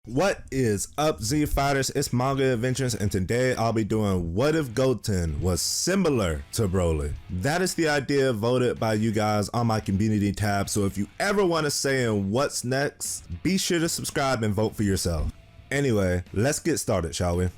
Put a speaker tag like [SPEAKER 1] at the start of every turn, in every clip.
[SPEAKER 1] What is up, Z Fighters? It's Manga Adventures, and today I'll be doing What If Goten Was Similar to Broly? That is the idea voted by you guys on my community tab, so if you ever want to say in what's next, be sure to subscribe and vote for yourself. Anyway, let's get started, shall we?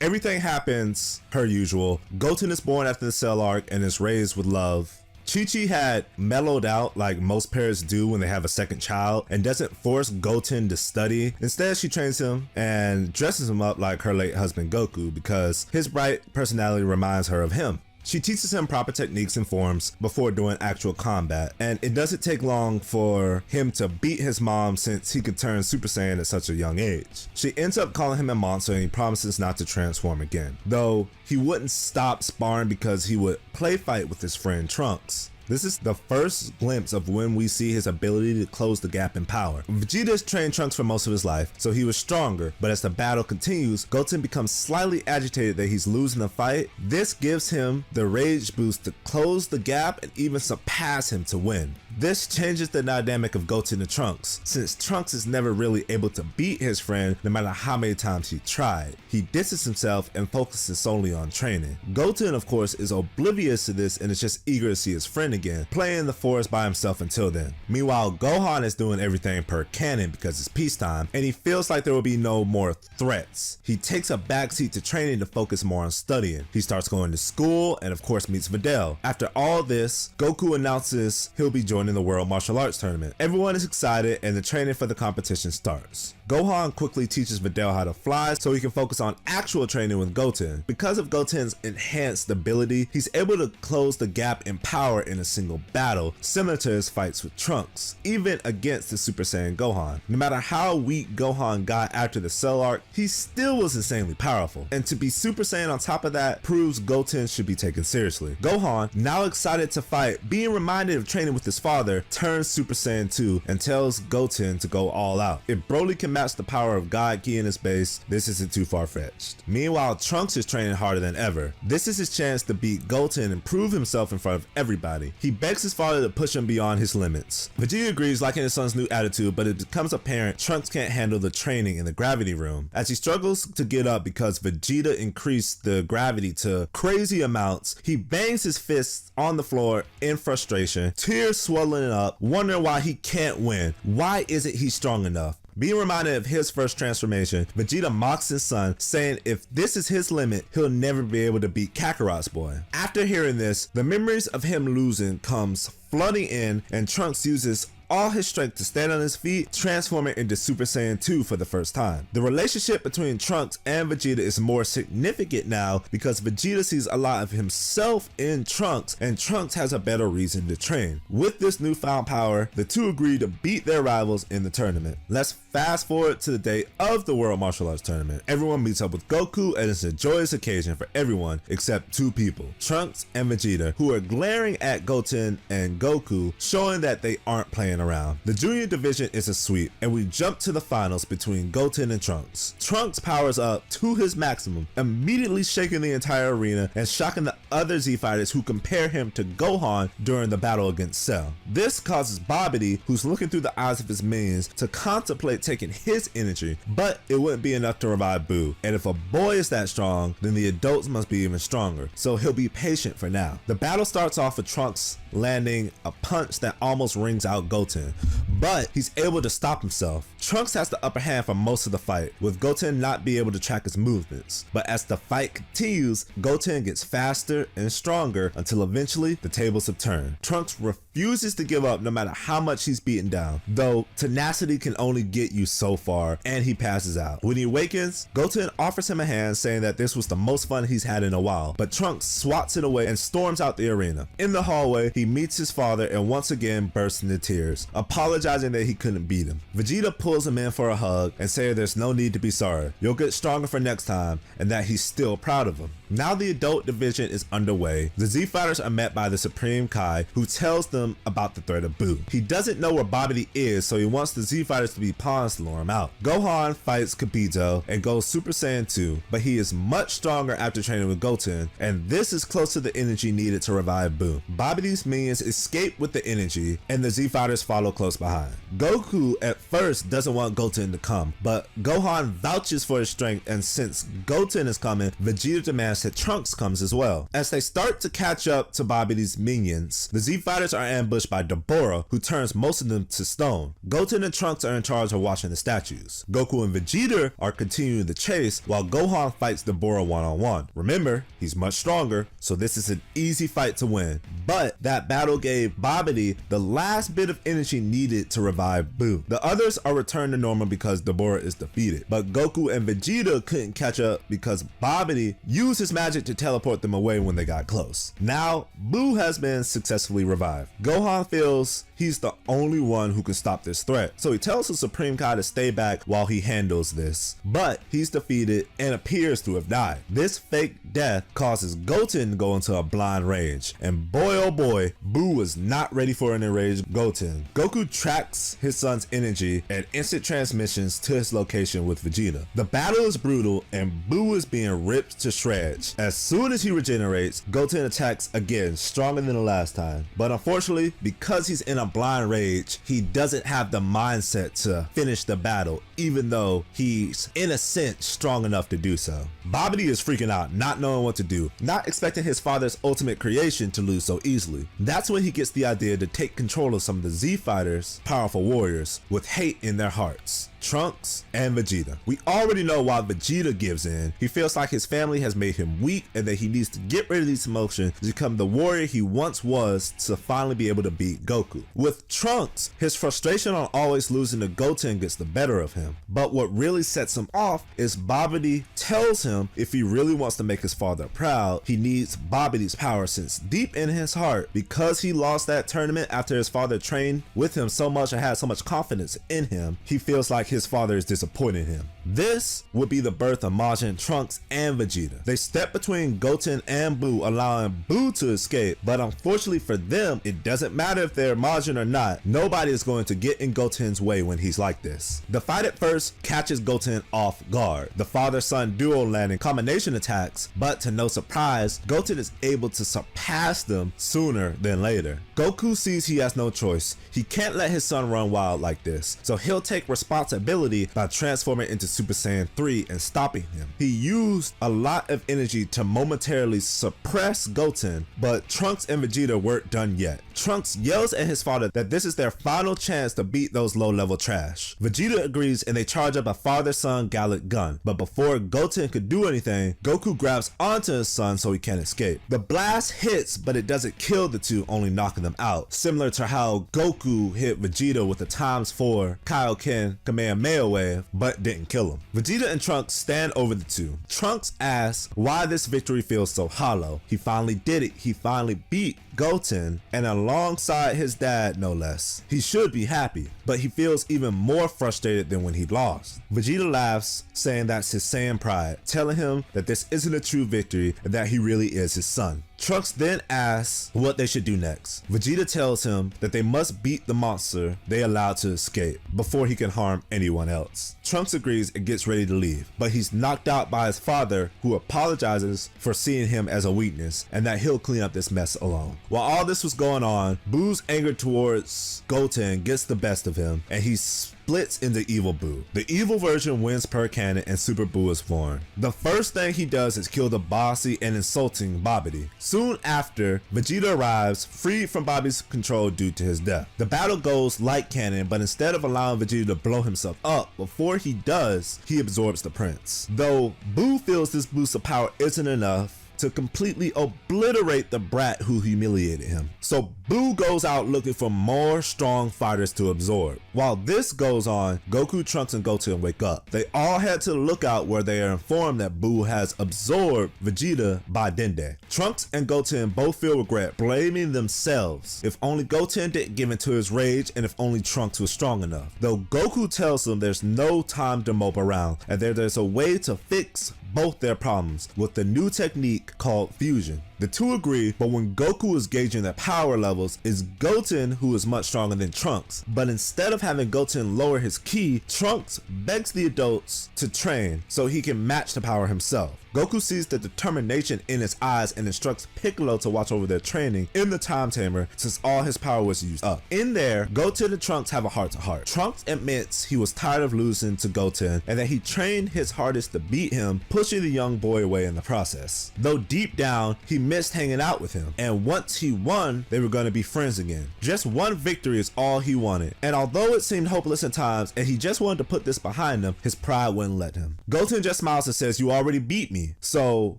[SPEAKER 1] Everything happens per usual. Goten is born after the Cell arc and is raised with love. Chi-Chi had mellowed out like most parents do when they have a second child and doesn't force Goten to study. Instead, she trains him and dresses him up like her late husband Goku because his bright personality reminds her of him. She teaches him proper techniques and forms before doing actual combat, and it doesn't take long for him to beat his mom since he could turn Super Saiyan at such a young age. She ends up calling him a monster and he promises not to transform again, though he wouldn't stop sparring because he would play fight with his friend Trunks. This is the first glimpse of when we see his ability to close the gap in power. Vegeta's trained Trunks for most of his life, so he was stronger, but as the battle continues, Goten becomes slightly agitated that he's losing the fight. This gives him the rage boost to close the gap and even surpass him to win. This changes the dynamic of Goten and Trunks, since Trunks is never really able to beat his friend no matter how many times he tried. He distances himself and focuses solely on training. Goten, of course, is oblivious to this and is just eager to see his friend again, playing in the forest by himself until then. Meanwhile, Gohan is doing everything per canon because it's peacetime, and he feels like there will be no more threats. He takes a backseat to training to focus more on studying. He starts going to school and of course meets Videl. After all this, Goku announces he'll be joining the World Martial Arts Tournament. Everyone is excited and the training for the competition starts. Gohan quickly teaches Videl how to fly so he can focus on actual training with Goten. Because of Goten's enhanced ability, he's able to close the gap in power in a single battle, similar to his fights with Trunks, even against the Super Saiyan Gohan. No matter how weak Gohan got after the Cell arc, he still was insanely powerful. And to be Super Saiyan on top of that proves Goten should be taken seriously. Gohan, now excited to fight, being reminded of training with his father, turns Super Saiyan 2 and tells Goten to go all out. If Broly can match the power of God Ki in his base, this isn't too far-fetched. Meanwhile, Trunks is training harder than ever. This is his chance to beat Goten and prove himself in front of everybody. He begs his father to push him beyond his limits. Vegeta agrees, liking his son's new attitude, but it becomes apparent Trunks can't handle the training in the gravity room. As he struggles to get up because Vegeta increased the gravity to crazy amounts, he bangs his fists on the floor in frustration, tears swelling up, wondering why he can't win. Why isn't he strong enough? Being reminded of his first transformation, Vegeta mocks his son, saying if this is his limit, he'll never be able to beat Kakarot's boy. After hearing this, the memories of him losing comes flooding in, and Trunks uses all his strength to stand on his feet, transforming into Super Saiyan 2 for the first time. The relationship between Trunks and Vegeta is more significant now because Vegeta sees a lot of himself in Trunks, and Trunks has a better reason to train. With this newfound power, the two agree to beat their rivals in the tournament. Let's fast forward to the day of the World Martial Arts Tournament. Everyone meets up with Goku and it's a joyous occasion for everyone except two people, Trunks and Vegeta, who are glaring at Goten and Goku, showing that they aren't playing around. The junior division is a sweep and we jump to the finals between Goten and Trunks. Trunks powers up to his maximum, immediately shaking the entire arena and shocking the other Z fighters who compare him to Gohan during the battle against Cell. This causes Babidi, who's looking through the eyes of his minions, to contemplate taking his energy, but it wouldn't be enough to revive Boo. And if a boy is that strong, then the adults must be even stronger, so he'll be patient for now. The battle starts off with Trunks landing a punch that almost rings out Goten, but he's able to stop himself. Trunks has the upper hand for most of the fight, with Goten not being able to track his movements. But as the fight continues, Goten gets faster and stronger until eventually the tables have turned. Trunks refuses to give up no matter how much he's beaten down, though tenacity can only get you so far, and he passes out. When he awakens, Goten offers him a hand, saying that this was the most fun he's had in a while, but Trunks swats it away and storms out the arena. In the hallway, he meets his father and once again bursts into tears, apologizing that he couldn't beat him. Vegeta pulls him in for a hug and says there's no need to be sorry, you'll get stronger for next time, and that he's still proud of him. Now the adult division is underway. The Z fighters are met by the Supreme Kai, who tells them about the threat of Boo. He doesn't know where Babidi is, so he wants the Z fighters to be pawns to lure him out. Gohan fights Kibito and goes Super Saiyan 2, but he is much stronger after training with Goten, and this is close to the energy needed to revive Boo. Babidi's minions escape with the energy, and the Z Fighters follow close behind. Goku at first doesn't want Goten to come, but Gohan vouches for his strength, and since Goten is coming, Vegeta demands that Trunks comes as well. As they start to catch up to Babidi's minions, the Z Fighters are ambushed by Dabura, who turns most of them to stone. Goten and Trunks are in charge of watching the statues. Goku and Vegeta are continuing the chase while Gohan fights Dabura one-on-one. Remember, he's much stronger, so this is an easy fight to win. But that battle gave Babidi the last bit of energy needed to revive Buu. The others are returned to normal because Dabura is defeated, but Goku and Vegeta couldn't catch up because Babidi used his magic to teleport them away when they got close. Now, Buu has been successfully revived. Gohan feels he's the only one who can stop this threat, so he tells the Supreme Kai to stay back while he handles this, but he's defeated and appears to have died. This fake death causes Goten to go into a blind rage, and boy oh boy, Buu was not ready for an enraged Goten. Goku tracks his son's energy and instant transmissions to his location with Vegeta. The battle is brutal and Buu is being ripped to shreds. As soon as he regenerates, Goten attacks again, stronger than the last time, but unfortunately, because he's in a blind rage, he doesn't have the mindset to finish the battle, even though he's in a sense strong enough to do so. Babidi is freaking out, not knowing what to do, not expecting his father's ultimate creation to lose so easily. That's when he gets the idea to take control of some of the Z Fighters' powerful warriors with hate in their hearts. Trunks and Vegeta. We already know why Vegeta gives in. He feels like his family has made him weak and that he needs to get rid of these emotions to become the warrior he once was to finally be able to beat Goku. With Trunks, his frustration on always losing to Goten gets the better of him. But what really sets him off is Babidi tells him if he really wants to make his father proud, he needs Babidi's power, since deep in his heart, because he lost that tournament after his father trained with him so much and had so much confidence in him, he feels like his father is disappointing him. This would be the birth of Majin, Trunks, and Vegeta. They step between Goten and Buu, allowing Buu to escape, but unfortunately for them, it doesn't matter if they're Majin or not. Nobody is going to get in Goten's way when he's like this. The fight at first catches Goten off guard. The father-son duo landing combination attacks, but to no surprise, Goten is able to surpass them sooner than later. Goku sees he has no choice. He can't let his son run wild like this, so he'll take responsibility by transforming into Super Saiyan 3 and stopping him. He used a lot of energy to momentarily suppress Goten, but Trunks and Vegeta weren't done yet. Trunks yells at his father that this is their final chance to beat those low-level trash. Vegeta agrees and they charge up a father-son Gallic gun, but before Goten could do anything, Goku grabs onto his son so he can't escape. The blast hits, but it doesn't kill the two, only knocking them out, similar to how Goku hit Vegeta with the ×4 Kaioken Kamehameha wave, but didn't kill him. Vegeta and Trunks stand over the two. Trunks asks why this victory feels so hollow. He finally did it. He finally beat Goten, and alongside his dad, no less. He should be happy, but he feels even more frustrated than when he lost. Vegeta laughs, saying that's his Saiyan pride, telling him that this isn't a true victory and that he really is his son. Trunks then asks what they should do next. Vegeta tells him that they must beat the monster they allowed to escape before he can harm anyone else. Trunks agrees and gets ready to leave, but he's knocked out by his father, who apologizes for seeing him as a weakness and that he'll clean up this mess alone. While all this was going on, Buu's anger towards Goten gets the best of him and he splits into Evil Buu. The evil version wins per cannon and Super Buu is born. The first thing he does is kill the bossy and insulting Babidi. Soon after, Vegeta arrives, freed from Babidi's control due to his death. The battle goes like canon, but instead of allowing Vegeta to blow himself up, before he does, he absorbs the prince. Though Buu feels this boost of power isn't enough to completely obliterate the brat who humiliated him. So Buu goes out looking for more strong fighters to absorb. While this goes on, Goku, Trunks, and Goten wake up. They all head to the lookout where they are informed that Buu has absorbed Vegeta by Dende. Trunks and Goten both feel regret, blaming themselves. If only Goten didn't give in to his rage and if only Trunks was strong enough. Though Goku tells them there's no time to mope around and there's a way to fix both their problems with the new technique called fusion. The two agree, but when Goku is gauging their power levels, it's Goten who is much stronger than Trunks. But instead of having Goten lower his ki, Trunks begs the adults to train so he can match the power himself. Goku sees the determination in his eyes and instructs Piccolo to watch over their training in the time chamber since all his power was used up. In there, Goten and Trunks have a heart-to-heart. Trunks admits he was tired of losing to Goten and that he trained his hardest to beat him, pushing the young boy away in the process. Though deep down, he missed hanging out with him, and once he won, they were going to be friends again. Just one victory is all he wanted, and although it seemed hopeless at times and he just wanted to put this behind him, his pride wouldn't let him. Goten just smiles and says, "You already beat me. So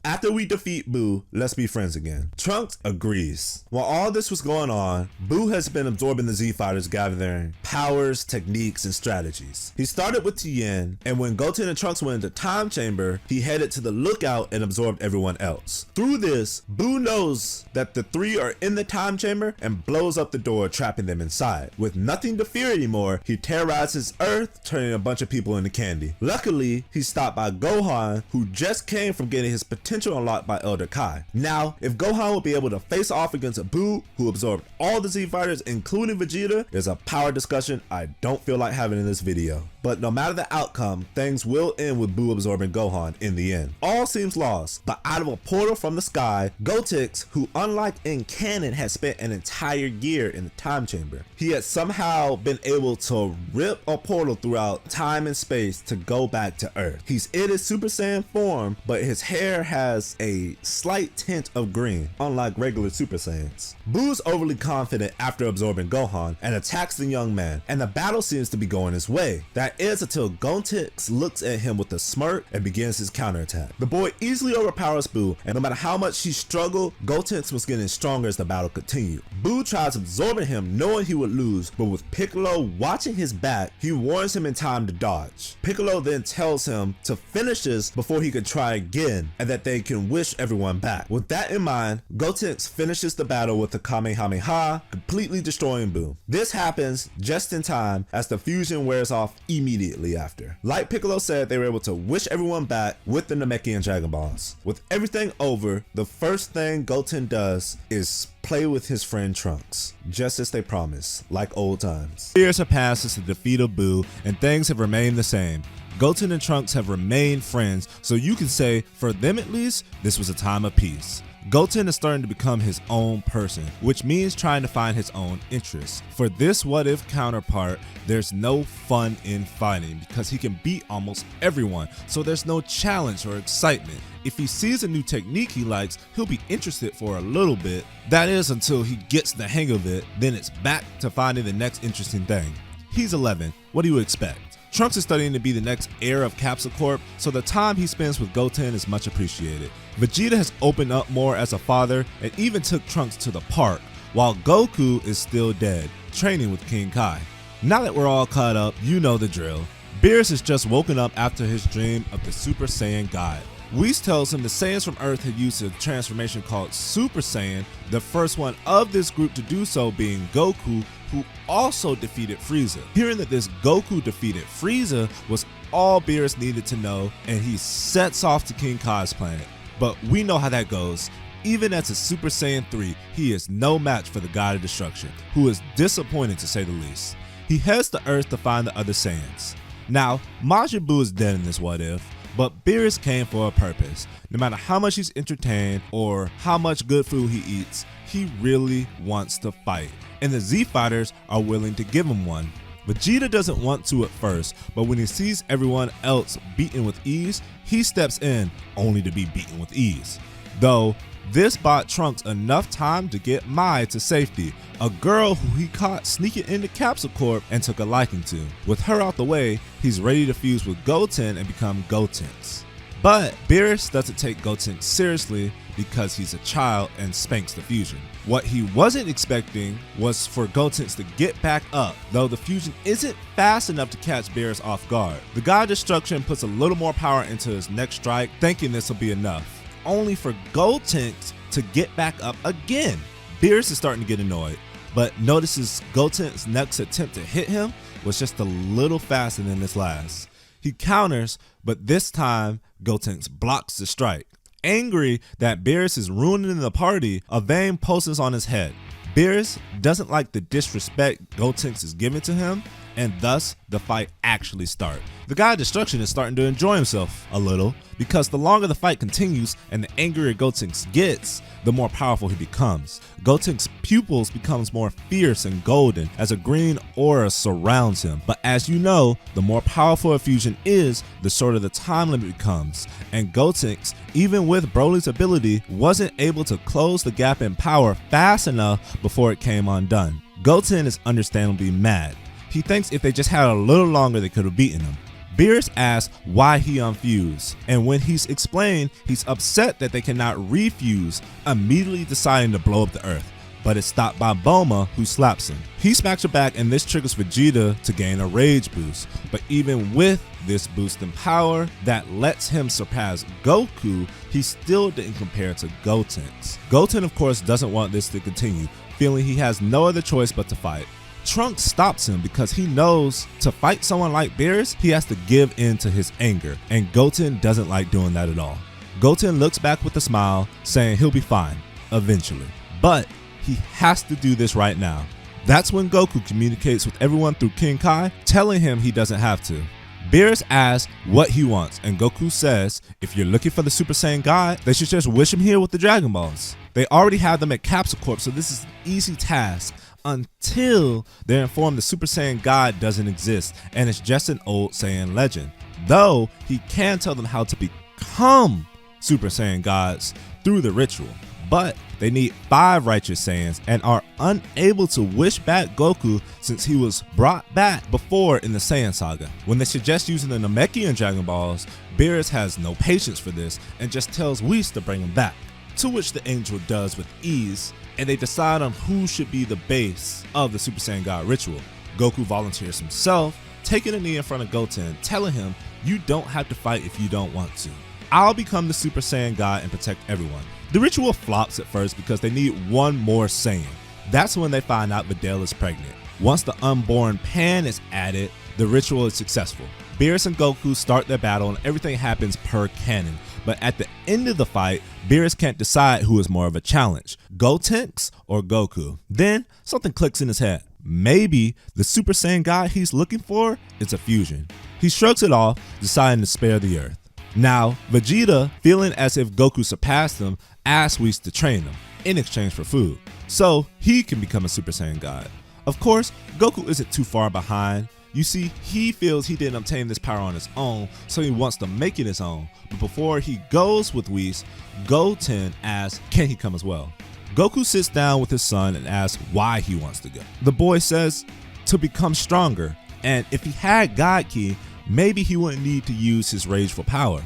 [SPEAKER 1] after we defeat Buu, let's be friends again." Trunks agrees. While all this was going on, Buu has been absorbing the Z Fighters, gathering powers, techniques, and strategies. He started with Tien, and when Goten and Trunks went into Time Chamber, he headed to the lookout and absorbed everyone else. Through this, Buu knows that the three are in the Time Chamber and blows up the door, trapping them inside. With nothing to fear anymore, he terrorizes Earth, turning a bunch of people into candy. Luckily, he's stopped by Gohan, who just came from getting his potential unlocked by Elder Kai. Now, if Gohan will be able to face off against a Buu who absorbed all the Z Fighters, including Vegeta, there's a power discussion I don't feel like having in this video. But no matter the outcome, things will end with Buu absorbing Gohan in the end. All seems lost, but out of a portal from the sky, Goten, who unlike in canon had spent an entire year in the time chamber, he had somehow been able to rip a portal throughout time and space to go back to Earth. He's in his Super Saiyan form, but his hair has a slight tint of green, unlike regular Super Saiyans. Buu's overly confident after absorbing Gohan and attacks the young man, and the battle seems to be going his way. That is until Goten looks at him with a smirk and begins his counterattack. The boy easily overpowers Buu, and no matter how much he struggled, Goten was getting stronger as the battle continued. Buu tries absorbing him, knowing he would lose, but with Piccolo watching his back, he warns him in time to dodge. Piccolo then tells him to finish this before he can try again, and that they can wish everyone back. With that in mind, Goten finishes the battle with the Kamehameha, completely destroying Buu. This happens just in time as the fusion wears off immediately after. Like Piccolo said, they were able to wish everyone back with the Namekian Dragon Balls. With everything over, the first thing Goten does is play with his friend Trunks, just as they promised, like old times. Years have passed since the defeat of Buu, and things have remained the same. Goten and Trunks have remained friends, so you can say, for them at least, this was a time of peace. Goten is starting to become his own person, which means trying to find his own interests. For this what-if counterpart, there's no fun in fighting because he can beat almost everyone, so there's no challenge or excitement. If he sees a new technique he likes, he'll be interested for a little bit. That is until he gets the hang of it, then it's back to finding the next interesting thing. He's 11, what do you expect? Trunks is studying to be the next heir of Capsule Corp, so the time he spends with Goten is much appreciated. Vegeta has opened up more as a father and even took Trunks to the park, while Goku is still dead, training with King Kai. Now that we're all caught up, you know the drill. Beerus has just woken up after his dream of the Super Saiyan God. Whis tells him the Saiyans from Earth had used a transformation called Super Saiyan, the first one of this group to do so being Goku, who also defeated Frieza. Hearing that this Goku defeated Frieza was all Beerus needed to know, and he sets off to King Kai's planet. But we know how that goes. Even as a Super Saiyan 3, he is no match for the God of Destruction, who is disappointed to say the least. He heads to Earth to find the other Saiyans. Now, Majin Buu is dead in this what if, but Beerus came for a purpose. No matter how much he's entertained or how much good food he eats, he really wants to fight, and the Z Fighters are willing to give him one. Vegeta doesn't want to at first, but when he sees everyone else beaten with ease, he steps in only to be beaten with ease. Though, this bought Trunks enough time to get Mai to safety, a girl who he caught sneaking into Capsule Corp and took a liking to. With her out the way, he's ready to fuse with Goten and become Gotenks. But Beerus doesn't take Goten seriously because he's a child and spanks the fusion. What he wasn't expecting was for Goten to get back up, though the fusion isn't fast enough to catch Beerus off guard. The God of Destruction puts a little more power into his next strike, thinking this will be enough, only for Goten to get back up again. Beerus is starting to get annoyed, but notices Goten's next attempt to hit him was just a little faster than his last. He counters, but this time Goten blocks the strike. Angry that Beerus is ruining the party, a vein pulses on his head. Beerus doesn't like the disrespect Goten is giving to him, and thus the fight actually starts. The God of Destruction is starting to enjoy himself a little, because the longer the fight continues and the angrier Goten gets, the more powerful he becomes. Goten's pupils becomes more fierce and golden as a green aura surrounds him. But as you know, the more powerful a fusion is, the shorter the time limit becomes. And Goten, even with Broly's ability, wasn't able to close the gap in power fast enough before it came undone. Goten is understandably mad. He thinks if they just had a little longer, they could have beaten him. Beerus asks why he unfused, and when he's explained, he's upset that they cannot refuse, immediately deciding to blow up the earth. But it's stopped by Bulma, who slaps him. He smacks her back, and this triggers Vegeta to gain a rage boost. But even with this boost in power that lets him surpass Goku, he still didn't compare to Goten's. Goten, of course, doesn't want this to continue, feeling he has no other choice but to fight. Trunks stops him because he knows to fight someone like Beerus, he has to give in to his anger, and Goten doesn't like doing that at all. Goten looks back with a smile, saying he'll be fine, eventually. But he has to do this right now. That's when Goku communicates with everyone through King Kai, telling him he doesn't have to. Beerus asks what he wants, and Goku says if you're looking for the Super Saiyan God, they should just wish him here with the Dragon Balls. They already have them at Capsule Corp, so this is an easy task, until they're informed the Super Saiyan God doesn't exist and it's just an old Saiyan legend. Though he can tell them how to become Super Saiyan gods through the ritual. But they need 5 righteous Saiyans and are unable to wish back Goku since he was brought back before in the Saiyan saga. When they suggest using the Namekian Dragon Balls, Beerus has no patience for this and just tells Whis to bring him back. To which the angel does with ease, and they decide on who should be the base of the Super Saiyan God ritual. Goku volunteers himself, taking a knee in front of Goten, telling him, you don't have to fight if you don't want to. I'll become the Super Saiyan God and protect everyone. The ritual flops at first because they need one more Saiyan. That's when they find out Videl is pregnant. Once the unborn Pan is added, the ritual is successful. Beerus and Goku start their battle and everything happens per canon. But at the end of the fight, Beerus can't decide who is more of a challenge, Goten or Goku. Then something clicks in his head. Maybe the Super Saiyan God he's looking for is a fusion. He shrugs it off, deciding to spare the earth. Now, Vegeta, feeling as if Goku surpassed him, asks Whis to train him in exchange for food, so he can become a Super Saiyan God. Of course, Goku isn't too far behind. You see, he feels he didn't obtain this power on his own, so he wants to make it his own. But before he goes with Whis, Goten asks, can he come as well? Goku sits down with his son and asks why he wants to go. The boy says, to become stronger, and if he had God Ki, maybe he wouldn't need to use his rageful power.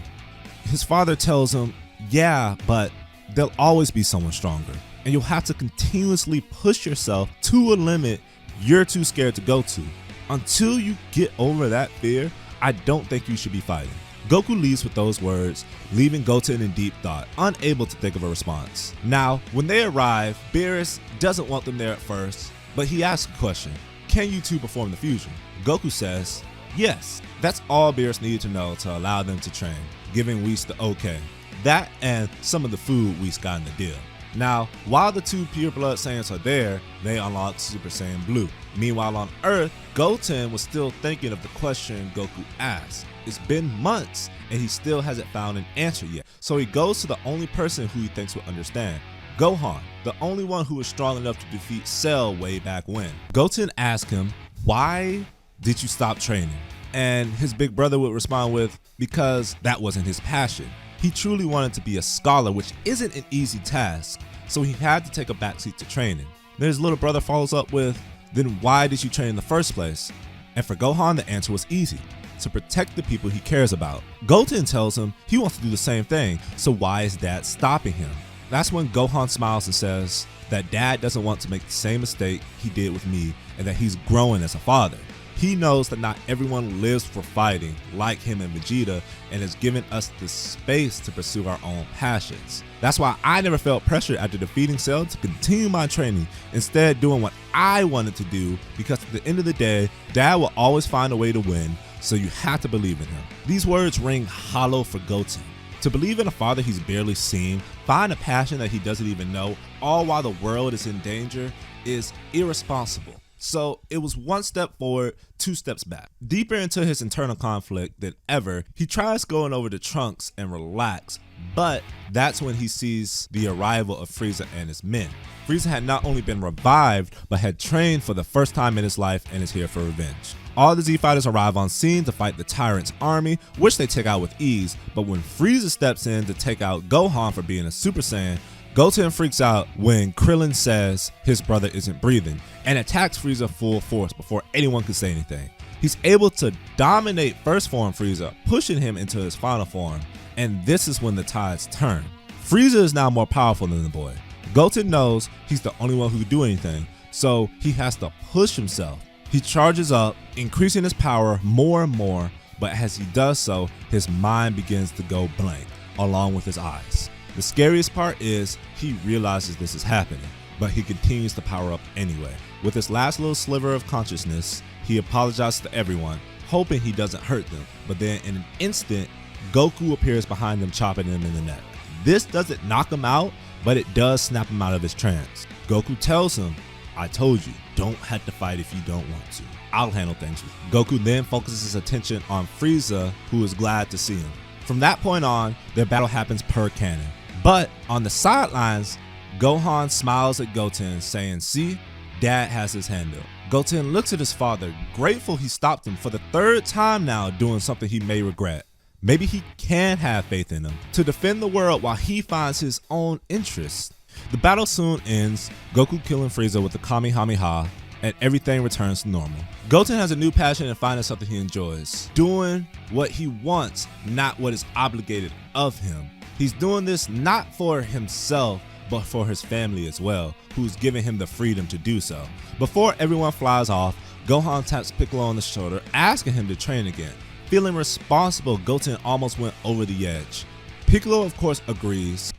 [SPEAKER 1] His father tells him, yeah, but there'll always be someone stronger, and you'll have to continuously push yourself to a limit you're too scared to go to. Until you get over that fear, I don't think you should be fighting. Goku leaves with those words, leaving Goten in deep thought, unable to think of a response. Now, when they arrive, Beerus doesn't want them there at first, but he asks a question. Can you two perform the fusion? Goku says, yes. That's all Beerus needed to know to allow them to train, giving Whis the okay. That and some of the food Whis got in the deal. Now, while the 2 pure blood Saiyans are there, they unlock Super Saiyan Blue. Meanwhile on Earth, Goten was still thinking of the question Goku asked. It's been months and he still hasn't found an answer yet. So he goes to the only person who he thinks will understand, Gohan, the only one who was strong enough to defeat Cell way back when. Goten asks him, why did you stop training? And his big brother would respond with, because that wasn't his passion. He truly wanted to be a scholar, which isn't an easy task, so he had to take a backseat to training. Then his little brother follows up with, then why did you train in the first place? And for Gohan, the answer was easy, to protect the people he cares about. Goten tells him he wants to do the same thing, so why is Dad stopping him? That's when Gohan smiles and says that Dad doesn't want to make the same mistake he did with me and that he's growing as a father. He knows that not everyone lives for fighting like him and Vegeta and has given us the space to pursue our own passions. That's why I never felt pressure after defeating Cell to continue my training, instead doing what I wanted to do, because at the end of the day, Dad will always find a way to win, so you have to believe in him. These words ring hollow for Goten. To believe in a father he's barely seen, find a passion that he doesn't even know, all while the world is in danger, is irresponsible. So it was one step forward, two steps back. Deeper into his internal conflict than ever, he tries going over to Trunks and relax, but that's when he sees the arrival of Frieza and his men. Frieza had not only been revived, but had trained for the first time in his life and is here for revenge. All the Z Fighters arrive on scene to fight the Tyrant's army, which they take out with ease, but when Frieza steps in to take out Gohan for being a Super Saiyan, Goten freaks out when Krillin says his brother isn't breathing and attacks Frieza full force before anyone can say anything. He's able to dominate first form Frieza, pushing him into his final form, and this is when the tides turn. Frieza is now more powerful than the boy. Goten knows he's the only one who can do anything, so he has to push himself. He charges up, increasing his power more and more, but as he does so, his mind begins to go blank, along with his eyes. The scariest part is he realizes this is happening, but he continues to power up anyway. With his last little sliver of consciousness, he apologizes to everyone, hoping he doesn't hurt them, but then in an instant, Goku appears behind him, chopping him in the neck. This doesn't knock him out, but it does snap him out of his trance. Goku tells him, "I told you, don't have to fight if you don't want to. I'll handle things." Goku then focuses his attention on Frieza, who is glad to see him. From that point on, their battle happens per canon. But on the sidelines, Gohan smiles at Goten, saying, "See, Dad has his handle." Goten looks at his father, grateful he stopped him for the third time now doing something he may regret. Maybe he can have faith in him to defend the world while he finds his own interests. The battle soon ends, Goku killing Frieza with the Kamehameha, and everything returns to normal. Goten has a new passion in finding something he enjoys, doing what he wants, not what is obligated of him. He's doing this not for himself, but for his family as well, who's giving him the freedom to do so. Before everyone flies off, Gohan taps Piccolo on the shoulder, asking him to train again. Feeling responsible, Goten almost went over the edge. Piccolo of course agrees.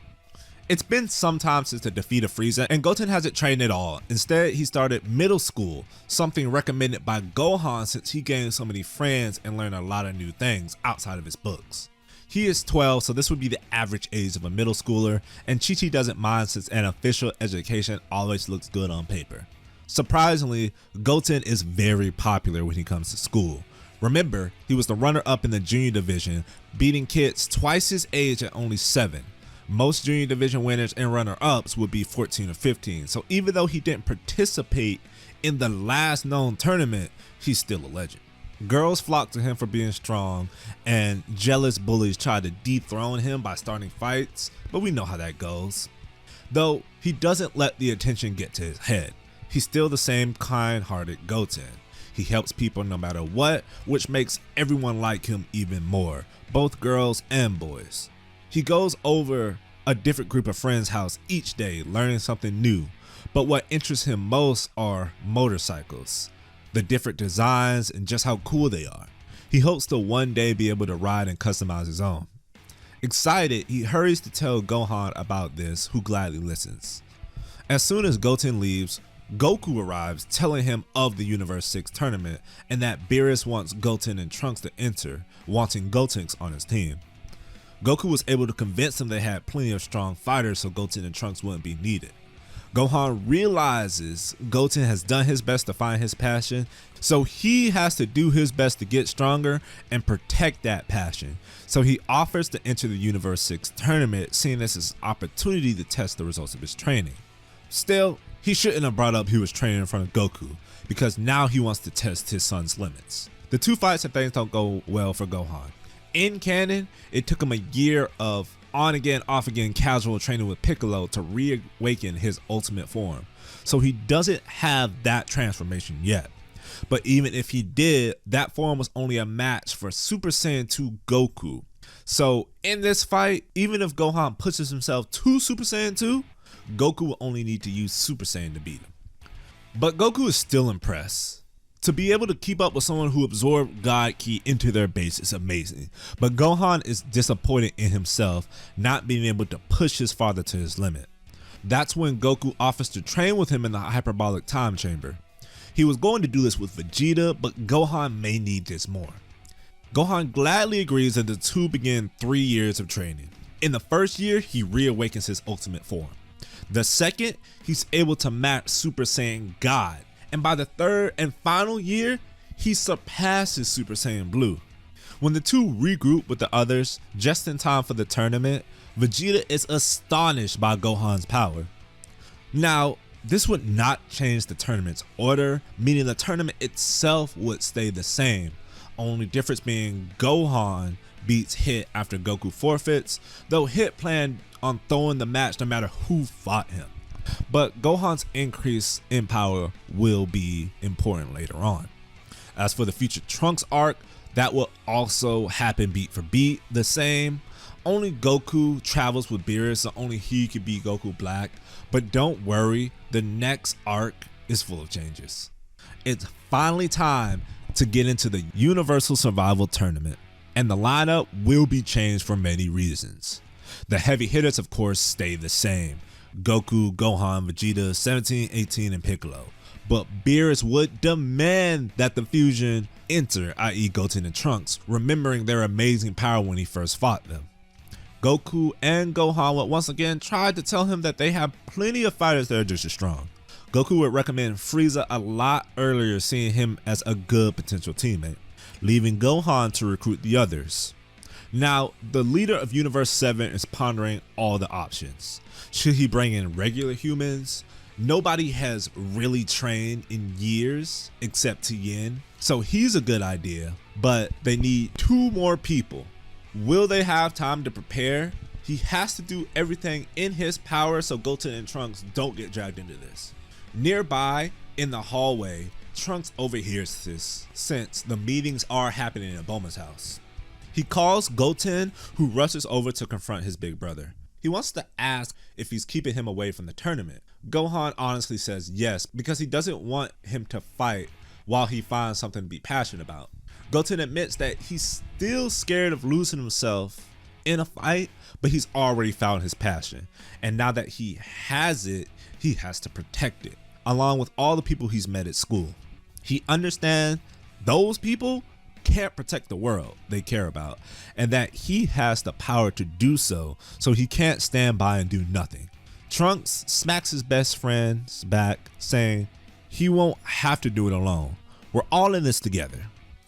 [SPEAKER 1] It's been some time since the defeat of Frieza, and Goten hasn't trained at all. Instead, he started middle school, something recommended by Gohan since he gained so many friends and learned a lot of new things outside of his books. He is 12, so this would be the average age of a middle schooler, and Chi-Chi doesn't mind since an official education always looks good on paper. Surprisingly, Goten is very popular when he comes to school. Remember, he was the runner-up in the junior division, beating kids twice his age at only 7. Most junior division winners and runner-ups would be 14 or 15, so even though he didn't participate in the last known tournament, he's still a legend. Girls flock to him for being strong, and jealous bullies try to dethrone him by starting fights, but we know how that goes. Though he doesn't let the attention get to his head, he's still the same kind-hearted Goten. He helps people no matter what, which makes everyone like him even more, both girls and boys. He goes over a different group of friends' house each day, learning something new, but what interests him most are motorcycles. The different designs and just how cool they are. He hopes to one day be able to ride and customize his own. Excited, he hurries to tell Gohan about this, who gladly listens. As soon as Goten leaves, Goku arrives, telling him of the Universe 6 tournament and that Beerus wants Goten and Trunks to enter, wanting Gotenks on his team. Goku was able to convince him they had plenty of strong fighters so Goten and Trunks wouldn't be needed. Gohan realizes Goten has done his best to find his passion, so he has to do his best to get stronger and protect that passion. So he offers to enter the Universe 6 tournament, seeing this as an opportunity to test the results of his training. Still, he shouldn't have brought up he was training in front of Goku, because now he wants to test his son's limits. The two fights and things don't go well for Gohan. In canon, it took him a year of on again, off again casual training with Piccolo to reawaken his ultimate form. So he doesn't have that transformation yet. But even if he did, that form was only a match for Super Saiyan 2 Goku. So in this fight, even if Gohan pushes himself to Super Saiyan 2, Goku will only need to use Super Saiyan to beat him. But Goku is still impressed. To be able to keep up with someone who absorbed God Ki into their base is amazing, but Gohan is disappointed in himself not being able to push his father to his limit. That's when Goku offers to train with him in the hyperbolic time chamber. He was going to do this with Vegeta, but Gohan may need this more. Gohan gladly agrees and the two begin 3 years of training.
[SPEAKER 2] In the first year, he reawakens his ultimate form. The second, he's able to match Super Saiyan God. And by the third and final year, he surpasses Super Saiyan Blue. When the two regroup with the others, just in time for the tournament, Vegeta is astonished by Gohan's power. Now, this would not change the tournament's order, meaning the tournament itself would stay the same. Only difference being Gohan beats Hit after Goku forfeits, though Hit planned on throwing the match no matter who fought him. But Gohan's increase in power will be important later on. As for the future Trunks arc, that will also happen beat for beat the same. Only Goku travels with Beerus, so only he could beat Goku Black. But don't worry, the next arc is full of changes. It's finally time to get into the Universal Survival Tournament, and the lineup will be changed for many reasons. The heavy hitters of course stay the same: Goku, Gohan, Vegeta, 17, 18, and Piccolo. But Beerus would demand that the fusion enter, i.e. Goten and Trunks, remembering their amazing power when he first fought them. Goku and Gohan would once again try to tell him that they have plenty of fighters that are just as strong. Goku would recommend Frieza a lot earlier, seeing him as a good potential teammate, leaving Gohan to recruit the others. Now, the leader of Universe 7 is pondering all the options. Should he bring in regular humans? Nobody has really trained in years except Tien, so he's a good idea, but they need 2 more people. Will they have time to prepare? He has to do everything in his power so Goten and Trunks don't get dragged into this. Nearby, in the hallway, Trunks overhears this, since the meetings are happening at Bulma's house. He calls Goten, who rushes over to confront his big brother. He wants to ask if he's keeping him away from the tournament. Gohan honestly says yes, because he doesn't want him to fight while he finds something to be passionate about. Goten admits that he's still scared of losing himself in a fight, but he's already found his passion. And now that he has it, he has to protect it, along with all the people he's met at school. He understands those people can't protect the world they care about, and that he has the power to do so he can't stand by and do nothing. Trunks smacks his best friend's back, saying he won't have to do it alone. We're all in this together.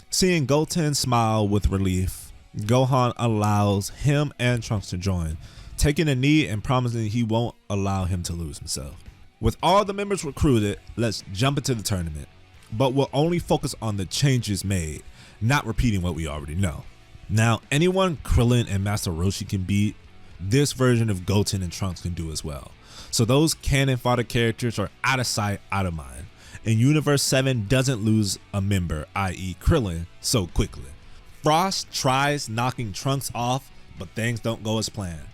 [SPEAKER 2] Seeing Goten smile with relief, Gohan allows him and Trunks to join, taking a knee and promising he won't allow him to lose himself. With all the members recruited, let's jump into the tournament, but we'll only focus on the changes made, not repeating what we already know. Now, anyone Krillin and Master Roshi can beat, this version of Goten and Trunks can do as well. So those canon fodder characters are out of sight, out of mind. And Universe 7 doesn't lose a member, i.e. Krillin, so quickly. Frost tries knocking Trunks off, but things don't go as planned.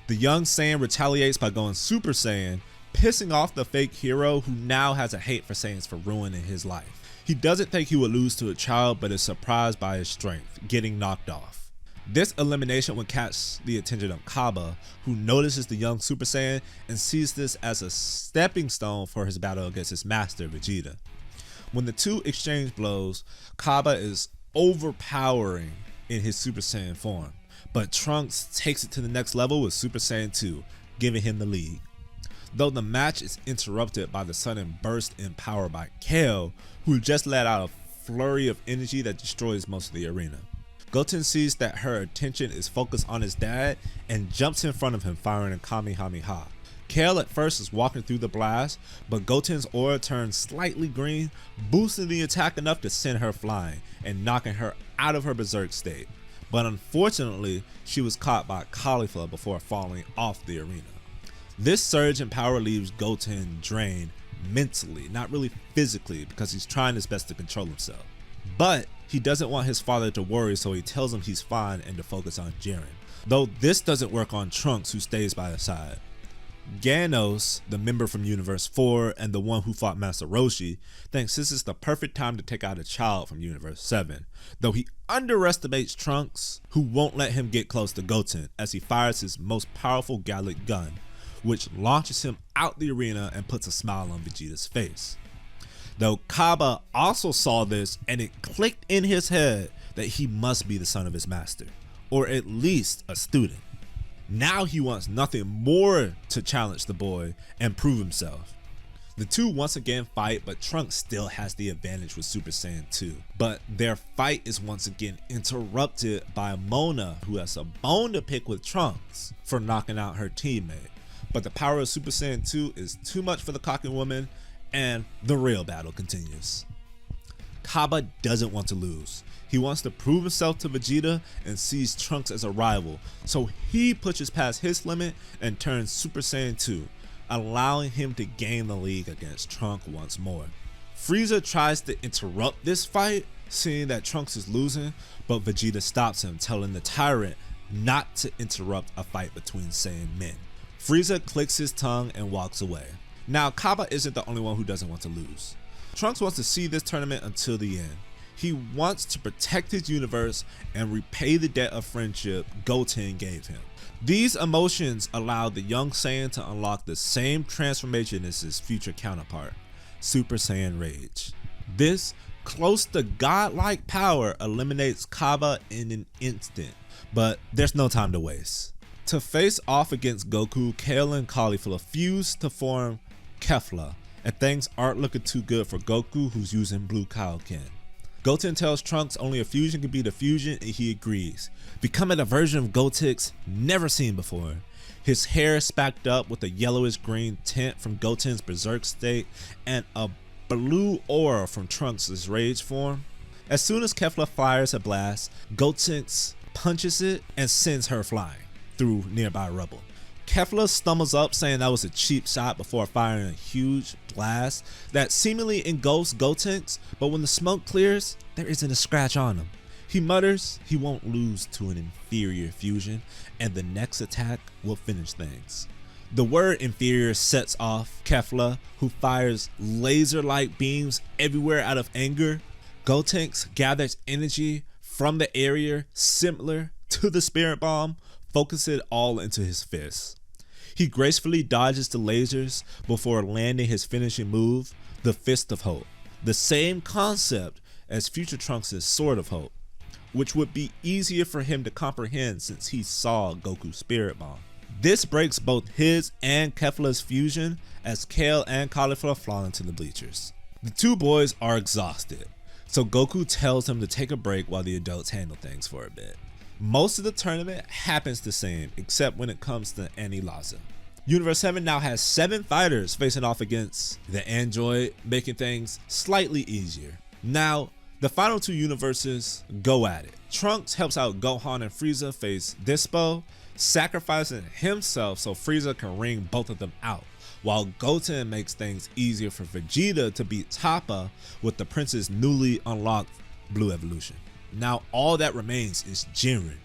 [SPEAKER 2] The young Saiyan retaliates by going Super Saiyan, pissing off the fake hero who now has a hate for Saiyans for ruining his life. He doesn't think he would lose to a child, but is surprised by his strength, getting knocked off. This elimination would catch the attention of Kaba, who notices the young Super Saiyan and sees this as a stepping stone for his battle against his master, Vegeta. When the two exchange blows, Kaba is overpowering in his Super Saiyan form, but Trunks takes it to the next level with Super Saiyan 2, giving him the lead. Though the match is interrupted by the sudden burst in power by Kale, who just let out a flurry of energy that destroys most of the arena. Goten sees that her attention is focused on his dad and jumps in front of him, firing a Kamehameha. Kale at first is walking through the blast, but Goten's aura turns slightly green, boosting the attack enough to send her flying and knocking her out of her berserk state. But unfortunately, she was caught by Caulifla before falling off the arena. This surge in power leaves Goten drained mentally, not really physically, because he's trying his best to control himself. But he doesn't want his father to worry, so he tells him he's fine and to focus on Jiren. Though this doesn't work on Trunks, who stays by his side. Ganos, the member from Universe 4 and the one who fought Master Roshi, thinks this is the perfect time to take out a child from Universe 7, though he underestimates Trunks, who won't let him get close to Goten as he fires his most powerful Gallic gun, which launches him out the arena and puts a smile on Vegeta's face. Though Kaba also saw this, and it clicked in his head that he must be the son of his master, or at least a student. Now he wants nothing more to challenge the boy and prove himself. The two once again fight, but Trunks still has the advantage with Super Saiyan 2. But their fight is once again interrupted by Mona, who has a bone to pick with Trunks for knocking out her teammate. But the power of Super Saiyan 2 is too much for the cocky woman, and the real battle continues. Kaba doesn't want to lose. He wants to prove himself to Vegeta and sees Trunks as a rival, so he pushes past his limit and turns Super Saiyan 2, allowing him to gain the lead against Trunks once more. Frieza tries to interrupt this fight, seeing that Trunks is losing, but Vegeta stops him, telling the tyrant not to interrupt a fight between Saiyan men. Frieza clicks his tongue and walks away. Now, Kaba isn't the only one who doesn't want to lose. Trunks wants to see this tournament until the end. He wants to protect his universe and repay the debt of friendship Goten gave him. These emotions allow the young Saiyan to unlock the same transformation as his future counterpart, Super Saiyan Rage. This close to godlike power eliminates Kaba in an instant, but there's no time to waste. To face off against Goku, Kale and Caulifla fuse to form Kefla, and things aren't looking too good for Goku, who's using Blue Kaioken. Goten tells Trunks only a fusion can be the fusion, and he agrees, becoming a version of Gotenks never seen before. His hair is spacked up with a yellowish green tint from Goten's berserk state and a blue aura from Trunks' rage form. As soon as Kefla fires a blast, Gotenks punches it and sends her flying through nearby rubble. Kefla stumbles up, saying that was a cheap shot, before firing a huge blast that seemingly engulfs Gotenks, but when the smoke clears, there isn't a scratch on him. He mutters he won't lose to an inferior fusion, and the next attack will finish things. The word inferior sets off Kefla, who fires laser-like beams everywhere out of anger. Gotenks gathers energy from the area similar to the spirit bomb, focus it all into his fist. He gracefully dodges the lasers before landing his finishing move, the Fist of Hope, the same concept as future Trunks' Sword of Hope, which would be easier for him to comprehend since he saw Goku's Spirit Bomb. This breaks both his and Kefla's fusion as Kale and Caulifla fall into the bleachers. The two boys are exhausted, so Goku tells him to take a break while the adults handle things for a bit. Most of the tournament happens the same, except when it comes to Anilaza. Universe 7 now has 7 fighters facing off against the android, making things slightly easier. Now, the final 2 universes go at it. Trunks helps out Gohan and Frieza face Dispo, sacrificing himself so Frieza can wring both of them out, while Goten makes things easier for Vegeta to beat Toppa with the prince's newly unlocked Blue Evolution. Now all that remains is Jiren,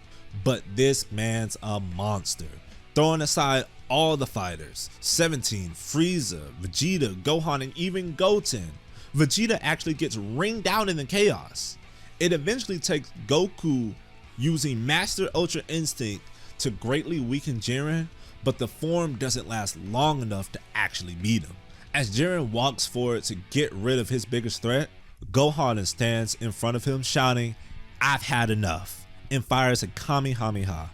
[SPEAKER 2] but this man's a monster. Throwing aside all the fighters, 17, Frieza, Vegeta, Gohan, and even Goten, Vegeta actually gets ringed out in the chaos. It eventually takes Goku using Master Ultra Instinct to greatly weaken Jiren, but the form doesn't last long enough to actually beat him. As Jiren walks forward to get rid of his biggest threat, Gohan stands in front of him shouting, "I've had enough," and fires a Kamehameha.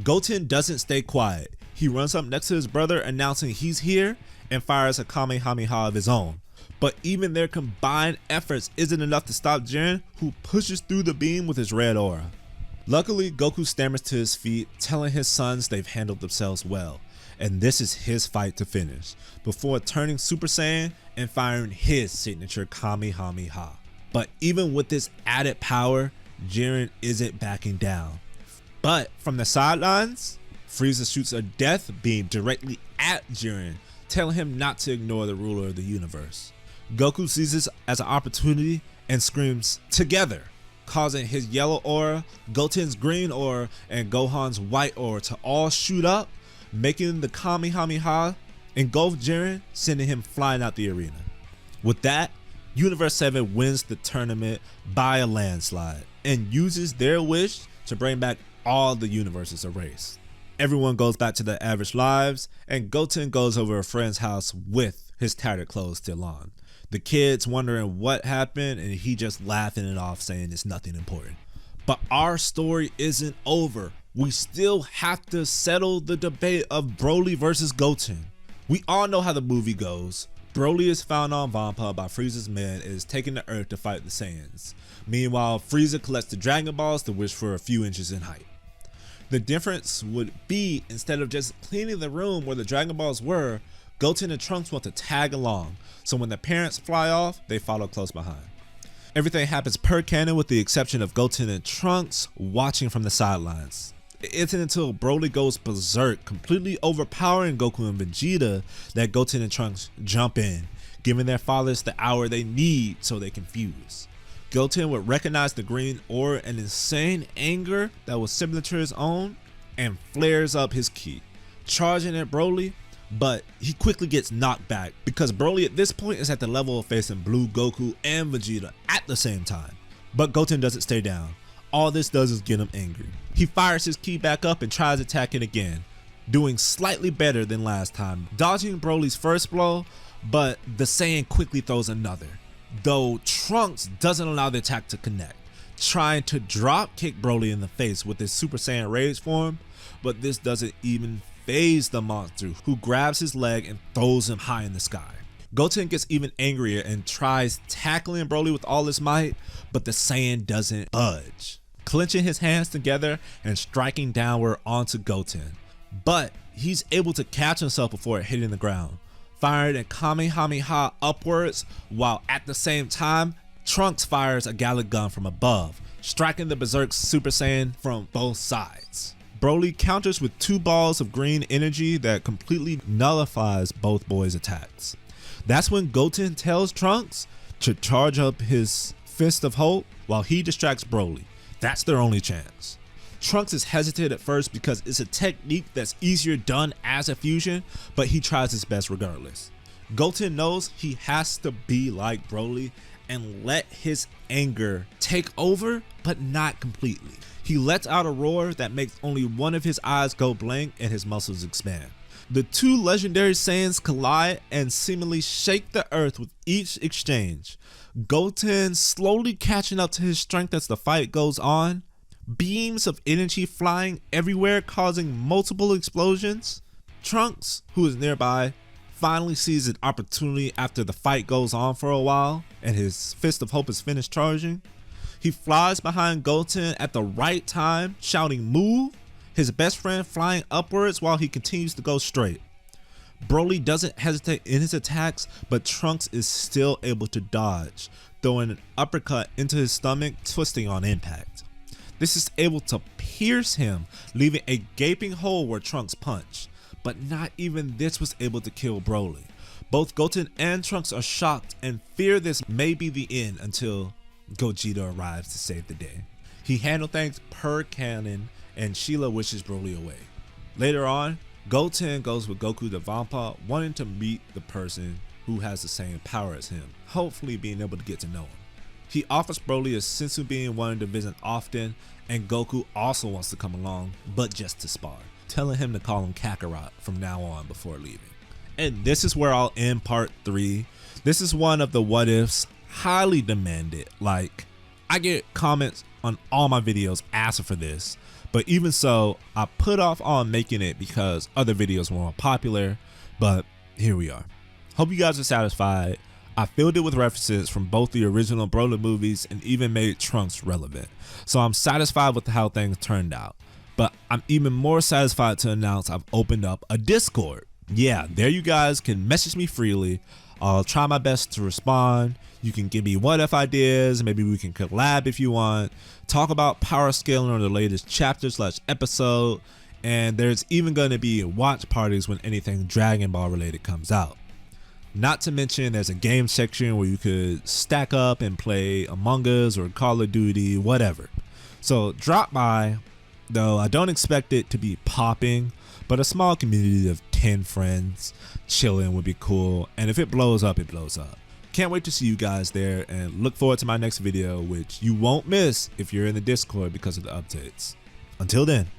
[SPEAKER 2] Goten doesn't stay quiet. He runs up next to his brother announcing he's here and fires a Kamehameha of his own. But even their combined efforts isn't enough to stop Jiren, who pushes through the beam with his red aura. Luckily, Goku stammers to his feet, telling his sons they've handled themselves well, and this is his fight to finish, before turning Super Saiyan and firing his signature Kamehameha. But even with this added power, Jiren isn't backing down. But from the sidelines, Frieza shoots a death beam directly at Jiren, telling him not to ignore the ruler of the universe. Goku sees this as an opportunity and screams, "Together!" causing his yellow aura, Goten's green aura, and Gohan's white aura to all shoot up, making the Kamehameha engulf Jiren, sending him flying out the arena. With that, Universe 7 wins the tournament by a landslide and uses their wish to bring back all the universes erased. Everyone goes back to their average lives, and Goten goes over a friend's house with his tattered clothes still on. The kids wondering what happened, and he just laughing it off, saying it's nothing important. But our story isn't over. we still have to settle the debate of Broly versus Goten. We all know how the movie goes. Broly is found on Vampa by Frieza's men and is taken to Earth to fight the Saiyans. Meanwhile, Frieza collects the Dragon Balls to wish for a few inches in height. The difference would be, instead of just cleaning the room where the Dragon Balls were, Goten and Trunks want to tag along, so when the parents fly off, they follow close behind. Everything happens per canon with the exception of Goten and Trunks watching from the sidelines. It isn't until Broly goes berserk, completely overpowering Goku and Vegeta, that Goten and Trunks jump in, giving their fathers the hour they need so they can fuse. Goten would recognize the green aura and insane anger that was similar to his own, and flares up his ki, charging at Broly, but he quickly gets knocked back because Broly at this point is at the level of facing Blue Goku and Vegeta at the same time. But Goten doesn't stay down. All this does is get him angry. He fires his ki back up and tries attacking again, doing slightly better than last time, dodging Broly's first blow, but the Saiyan quickly throws another, though Trunks doesn't allow the attack to connect, trying to drop kick Broly in the face with his Super Saiyan Rage form, but this doesn't even faze the monster, who grabs his leg and throws him high in the sky. Goten gets even angrier and tries tackling Broly with all his might, but the Saiyan doesn't budge, clenching his hands together and striking downward onto Goten. But he's able to catch himself before hitting the ground, firing a Kamehameha upwards, while at the same time, Trunks fires a Galick Gun from above, striking the Berserk Super Saiyan from both sides. Broly counters with 2 balls of green energy that completely nullifies both boys' attacks. That's when Goten tells Trunks to charge up his Fist of Hope while he distracts Broly. That's their only chance. Trunks is hesitant at first because it's a technique that's easier done as a fusion, but he tries his best regardless. Goten knows he has to be like Broly and let his anger take over, but not completely. He lets out a roar that makes only one of his eyes go blank and his muscles expand. The 2 legendary Saiyans collide and seemingly shake the earth with each exchange. Goten slowly catching up to his strength as the fight goes on, beams of energy flying everywhere causing multiple explosions. Trunks, who is nearby, finally sees an opportunity after the fight goes on for a while and his Fist of Hope is finished charging. He flies behind Goten at the right time, shouting "Move!", his best friend flying upwards while he continues to go straight. Broly doesn't hesitate in his attacks, but Trunks is still able to dodge, throwing an uppercut into his stomach, twisting on impact. This is able to pierce him, leaving a gaping hole where Trunks punched, but not even this was able to kill Broly. Both Goten and Trunks are shocked and fear this may be the end until Gogeta arrives to save the day. He handled things per canon and Sheila wishes Broly away. Later on, Goten goes with Goku to Vampa, wanting to meet the person who has the same power as him, hopefully being able to get to know him. He offers Broly a senzu being wanting to visit often, and Goku also wants to come along, but just to spar, telling him to call him Kakarot from now on before leaving. And this is where I'll end part 3. This is one of the what ifs, highly demanded. Like, I get comments on all my videos asking for this, but even so, I put off on making it because other videos were more popular, but here we are. Hope you guys are satisfied. I filled it with references from both the original Broly movies and even made Trunks relevant, so I'm satisfied with how things turned out. But I'm even more satisfied to announce I've opened up a Discord. Yeah, there you guys can message me freely. I'll try my best to respond. You can give me what if ideas, maybe we can collab if you want, talk about power scaling on the latest chapter/episode, and there's even going to be watch parties when anything Dragon Ball related comes out. Not to mention there's a game section where you could stack up and play Among Us or Call of Duty, whatever. So drop by, though I don't expect it to be popping, but a small community of 10 friends chilling would be cool, and if it blows up, it blows up. Can't wait to see you guys there and look forward to my next video, which you won't miss if you're in the Discord because of the updates. Until then.